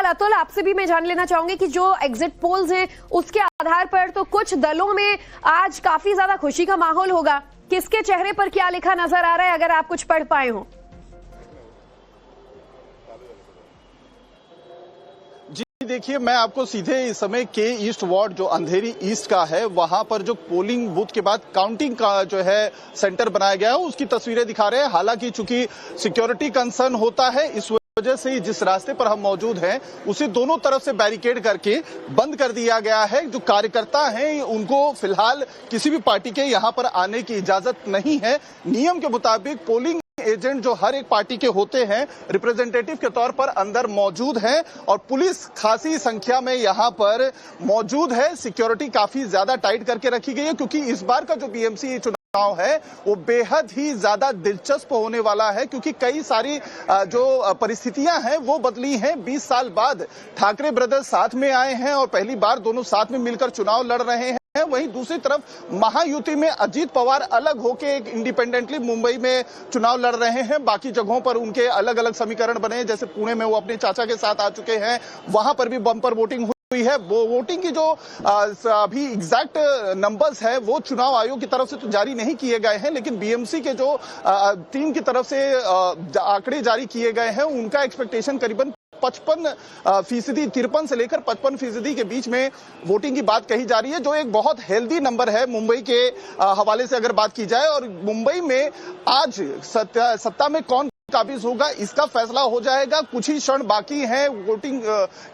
अतुल, आपसे भी मैं जान लेना चाहूंगी कि जो एग्जिट पोल्स हैं उसके आधार पर तो कुछ दलों में आज काफी ज्यादा खुशी का माहौल होगा। किसके चेहरे पर क्या लिखा नजर आ रहा है, अगर आप कुछ पढ़ पाए हो? देखिए, मैं आपको सीधे इस समय के ईस्ट वार्ड जो अंधेरी ईस्ट का है वहां पर जो पोलिंग बूथ के बाद काउंटिंग का जो है सेंटर बनाया गया है उसकी तस्वीरें दिखा रहे हैं। हालांकि चूंकि सिक्योरिटी कंसर्न होता है, इस वजह से जिस रास्ते पर हम मौजूद हैं उसे दोनों तरफ से बैरिकेड करके बंद कर दिया गया है। जो कार्यकर्ता हैं उनको फिलहाल किसी भी पार्टी के यहां पर आने की इजाजत नहीं है। नियम के मुताबिक पोलिंग एजेंट जो हर एक पार्टी के होते हैं रिप्रेजेंटेटिव के तौर पर अंदर मौजूद हैं और पुलिस खासी संख्या में यहां पर मौजूद है। सिक्योरिटी काफी ज्यादा टाइट करके रखी गई है क्योंकि इस बार का जो बीएमसी चुनाव है वो बेहद ही ज्यादा दिलचस्प होने वाला है क्योंकि कई सारी जो परिस्थितियां हैं वो बदली हैं। 20 साल बाद ठाकरे ब्रदर्स साथ में आए हैं और पहली बार दोनों साथ में मिलकर चुनाव लड़ रहे हैं। वहीं दूसरी तरफ महायुति में अजीत पवार अलग होके एक इंडिपेंडेंटली मुंबई में चुनाव लड़ रहे हैं। बाकी जगहों पर उनके अलग अलग समीकरण बने, जैसे पुणे में वो अपने चाचा के साथ आ चुके हैं, वहां पर भी बम्पर वोटिंग हुई है। वो वोटिंग की जो अभी एग्जैक्ट नंबर्स है वो चुनाव आयोग की तरफ से तो जारी नहीं किए गए हैं, लेकिन बीएमसी के जो टीम की तरफ से आंकड़े जारी किए गए हैं उनका एक्सपेक्टेशन करीबन 53% 53 से लेकर 55% के बीच में वोटिंग की बात कही जा रही है, जो एक बहुत हेल्दी नंबर है मुंबई के हवाले से अगर बात की जाए। और मुंबई में आज सत्ता में कौन काबिज होगा इसका फैसला हो जाएगा। कुछ ही क्षण बाकी हैं वोटिंग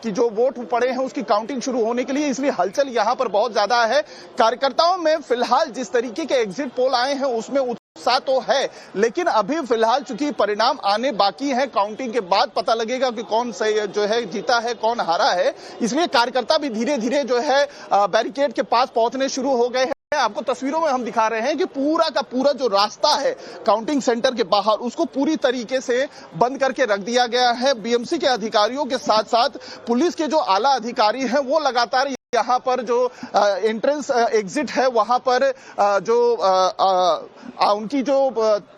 की, जो वोट पड़े हैं उसकी काउंटिंग शुरू होने के लिए, इसलिए हलचल यहां पर बहुत ज्यादा है। कार्यकर्ताओं में फिलहाल जिस तरीके के एग्जिट पोल आए हैं उसमें उत्साह तो है, लेकिन अभी फिलहाल चूंकि परिणाम आने बाकी है, काउंटिंग के बाद पता लगेगा कि कौन सही जो है जीता है, कौन हारा है। इसलिए कार्यकर्ता भी धीरे धीरे जो है बैरिकेड के पास पहुंचने शुरू हो गए हैं। आपको तस्वीरों में हम दिखा रहे हैं कि पूरा का पूरा जो रास्ता है काउंटिंग सेंटर के बाहर उसको पूरी तरीके से बंद करके रख दिया गया है। बीएमसी के अधिकारियों के साथ साथ पुलिस के जो आला अधिकारी हैं वो लगातार यहाँ पर जो एंट्रेंस एग्जिट है वहां पर जो उनकी जो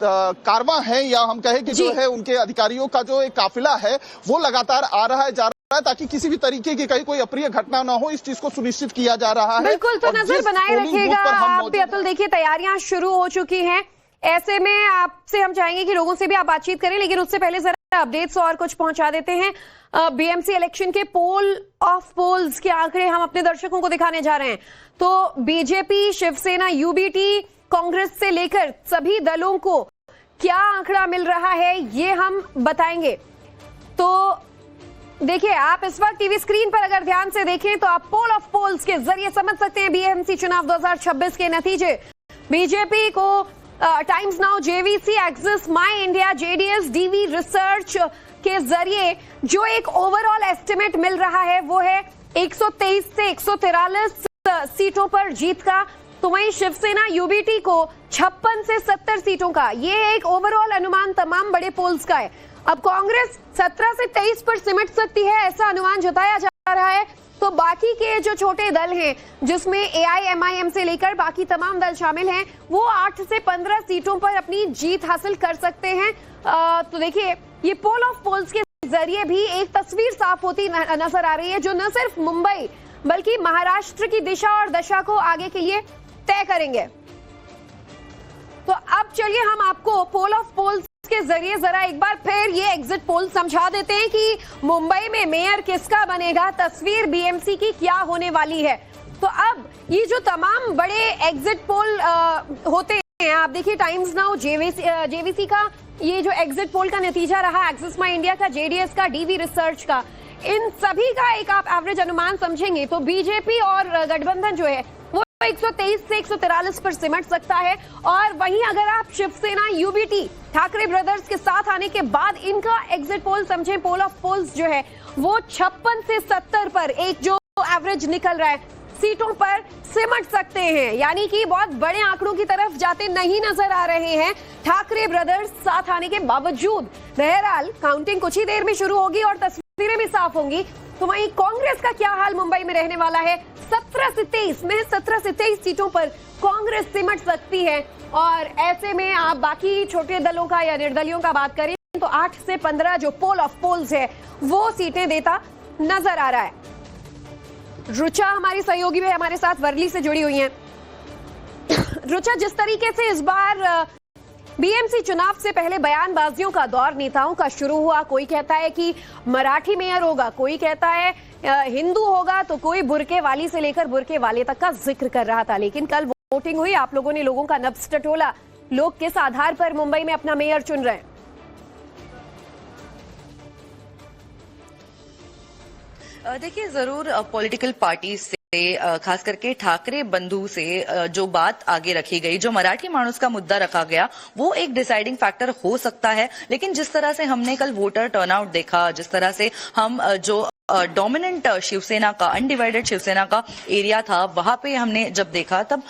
कारवां है या हम कहें कि जो है उनके अधिकारियों का जो एक काफिला है वो लगातार आ रहा है जा रहा है ताकि किसी भी तरीके की कहीं कोई अप्रिय घटना ना हो, इस चीज को सुनिश्चित किया जा रहा है। बिल्कुल, तो नजर बनाए रखिएगा आप भी अतुल। देखिए तैयारियां शुरू हो चुकी हैं, ऐसे में आपसे हम चाहेंगे कि लोगों से भी आप बातचीत करें, लेकिन उससे पहले जरा अपडेट्स और कुछ पहुंचा देते हैं। बीएमसी इलेक्शन के पोल ऑफ पोल्स के आंकड़े हम अपने दर्शकों को दिखाने जा रहे हैं। तो बीजेपी, शिवसेना, यूबीटी, कांग्रेस से लेकर सभी दलों को क्या आंकड़ा मिल रहा है ये हम बताएंगे। तो देखिए, आप इस वक्त टीवी स्क्रीन पर अगर ध्यान से देखें तो आप पोल ऑफ पोल्स के जरिए समझ सकते हैं बीएमसी चुनाव 2026 के नतीजे। बीजेपी को टाइम्स नाउ, जेवीसी, एक्सिस, माई इंडिया, जेडीएस, डीवी रिसर्च के जरिए जो एक ओवरऑल एस्टिमेट मिल रहा है वो है 123 से 143 सीटों पर जीत का। तो वहीं शिवसेना, यूबीटी को 56 से 70 सीटों का, ये एक ओवरऑल अनुमान तमाम बड़े पोल्स का है। अब कांग्रेस 17 से 23 पर सिमट सकती है ऐसा अनुमान जताया जा रहा है। तो बाकी के जो छोटे दल हैं जिसमें एआईएमआईएम से लेकर बाकी तमाम दल शामिल हैं वो 8 से 15 सीटों पर अपनी जीत हासिल कर सकते हैं। तो देखिए, ये पोल ऑफ पोल्स के जरिए भी एक तस्वीर साफ होती नजर आ रही है जो न सिर्फ मुंबई बल्कि महाराष्ट्र की दिशा और दशा को आगे के लिए तय करेंगे। तो अब चलिए हम आपको पोल ऑफ पोल्स के जरिए जरा एक बार फिर ये एग्जिट पोल समझा देते हैं कि मुंबई में मेयर किसका बनेगा, तस्वीर बीएमसी की क्या होने वाली है। तो अब ये जो तमाम बड़े एग्जिट पोल होते हैं, आप देखिए टाइम्स नाउ, जेवीसी का ये जो एग्जिट पोल का नतीजा रहा, एक्सिस माई इंडिया का, जेडीएस का, डीवी रिसर्च का, इन सभी का एक आप एवरेज अनुमान समझेंगे तो बीजेपी और गठबंधन जो है वो 123 से 143 पर सिमट सकता है। और वहीं अगर आप शिवसेना, यूबीटी, ठाकरे ब्रदर्स के साथ आने के बाद इनका एग्जिट पोल समझें, पोल ऑफ पोल्स जो है वो 56 से 70 पर एक जो एवरेज निकल रहा है सीटों पर सिमट सकते हैं, यानी कि बहुत बड़े आंकड़ों की तरफ जाते नहीं नजर आ रहे हैं ठाकरे ब्रदर्स साथ आने के बावजूद। बहरहाल काउंटिंग कुछ ही देर में शुरू होगी और तस्वीरें भी साफ होंगी। तो वहीं कांग्रेस का क्या हाल मुंबई में रहने वाला है, 17 से 23 सीटों पर कांग्रेस सिमट सकती है। और ऐसे में आप बाकी छोटे दलों का या निर्दलियों का बात करें तो 8 से 15 जो पोल ऑफ पोल्स है वो सीटें देता नजर आ रहा है। रुचा हमारी सहयोगी भी हमारे साथ वर्ली से जुड़ी हुई हैं। रुचा, जिस तरीके से इस बार बीएमसी चुनाव से पहले बयानबाजियों का दौर नेताओं का शुरू हुआ, कोई कहता है कि मराठी मेयर होगा, कोई कहता है हिंदू होगा, तो कोई बुरके वाली से लेकर बुरके वाले तक का जिक्र कर रहा था। लेकिन कल वोटिंग हुई, आप लोगों ने लोगों का नब्ज टटोला, लोग किस आधार पर मुंबई में अपना मेयर चुन रहे हैं? देखिए, जरूर पॉलिटिकल पार्टी से खास करके ठाकरे बंधु से जो बात आगे रखी गई, जो मराठी मानुस का मुद्दा रखा गया, वो एक डिसाइडिंग फैक्टर हो सकता है। लेकिन जिस तरह से हमने कल वोटर टर्नआउट देखा, जिस तरह से हम जो डोमिनेंट शिवसेना का, अनडिवाइडेड शिवसेना का एरिया था, वहां पे हमने जब देखा, तब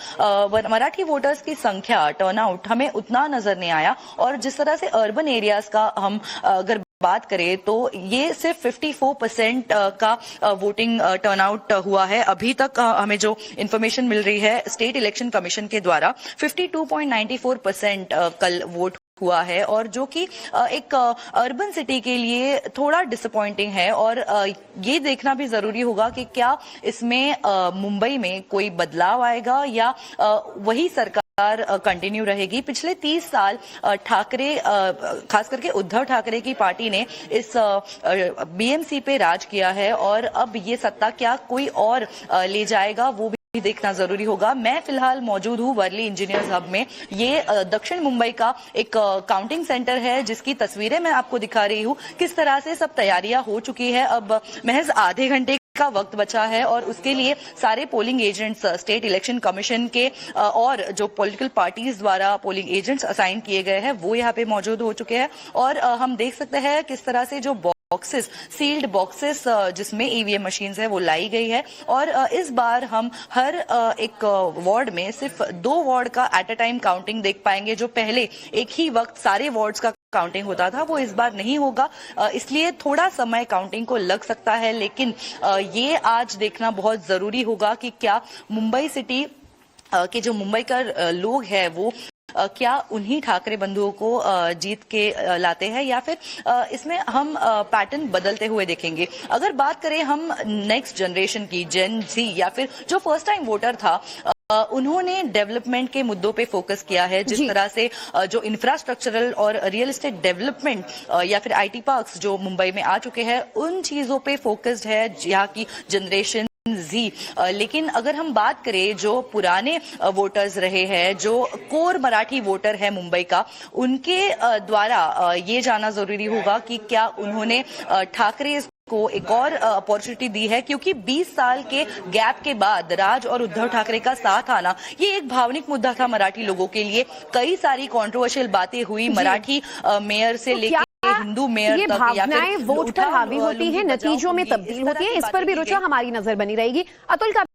मराठी वोटर्स की संख्या, टर्नआउट हमें उतना नजर नहीं आया। और जिस तरह से अर्बन एरियाज का हम अगर बात करें तो ये सिर्फ 54% का वोटिंग टर्नआउट हुआ है। अभी तक हमें जो इन्फॉर्मेशन मिल रही है स्टेट इलेक्शन कमीशन के द्वारा, 52.94% कल वोट हुआ है, और जो कि एक अर्बन सिटी के लिए थोड़ा डिसअपॉइंटिंग है। और ये देखना भी जरूरी होगा कि क्या इसमें मुंबई में कोई बदलाव आएगा या वही सरकार कंटिन्यू रहेगी। पिछले 30 साल ठाकरे, खास करके उद्धव ठाकरे की पार्टी ने इस बीएमसी पे राज किया है, और अब ये सत्ता क्या कोई और ले जाएगा, वो भी देखना जरूरी होगा। मैं फिलहाल मौजूद हूँ वर्ली इंजीनियर्स हब में। ये दक्षिण मुंबई का एक काउंटिंग सेंटर है, जिसकी तस्वीरें मैं आपको दिखा रही हूँ। किस तरह से सब तैयारियां हो चुकी है, अब महज आधे घंटे का वक्त बचा है, और उसके लिए सारे polling agents state election commission के और जो पॉलिटिकल पार्टीज द्वारा पोलिंग एजेंट्स असाइन किए गए हैं, वो यहाँ पे मौजूद हो चुके हैं। और हम देख सकते हैं किस तरह से जो बॉक्सेस, सील्ड बॉक्सेस जिसमें ईवीएम मशीन्स है, वो लाई गई है। और इस बार हम हर एक वार्ड में सिर्फ 2 वार्ड का एट अ टाइम काउंटिंग देख पाएंगे। जो पहले एक ही वक्त सारे वार्ड्स का काउंटिंग होता था, वो इस बार नहीं होगा, इसलिए थोड़ा समय काउंटिंग को लग सकता है। लेकिन ये आज देखना बहुत जरूरी होगा कि क्या मुंबई सिटी के जो मुंबई का लोग हैं, वो क्या उन्हीं ठाकरे बंधुओं को जीत के लाते हैं, या फिर इसमें हम पैटर्न बदलते हुए देखेंगे। अगर बात करें हम नेक्स्ट जनरेशन की, जेन ज़ी, या फिर जो फर्स्ट टाइम वोटर था, उन्होंने डेवलपमेंट के मुद्दों पे फोकस किया है। जिस तरह से जो इंफ्रास्ट्रक्चरल और रियल एस्टेट डेवलपमेंट या फिर आईटी पार्क्स जो मुंबई में आ चुके हैं, उन चीजों पे फोकस्ड है यहाँ की जनरेशन जी। लेकिन अगर हम बात करें जो पुराने वोटर्स रहे हैं, जो कोर मराठी वोटर है मुंबई का, उनके द्वारा ये जानना जरूरी होगा कि क्या उन्होंने ठाकरे को एक और अपॉर्चुनिटी दी है, क्योंकि 20 साल के गैप के बाद राज और उद्धव ठाकरे का साथ आना, ये एक भावनिक मुद्दा था मराठी लोगों के लिए। कई सारी कंट्रोवर्शियल बातें हुई, मराठी मेयर से लेकर हिंदू मेयर ये तक, भावनाएं वोट पर हावी होती हैं, नतीजों में तब्दील होती है। इस पर भी रुचा हमारी नजर बनी रहेगी। अतुल का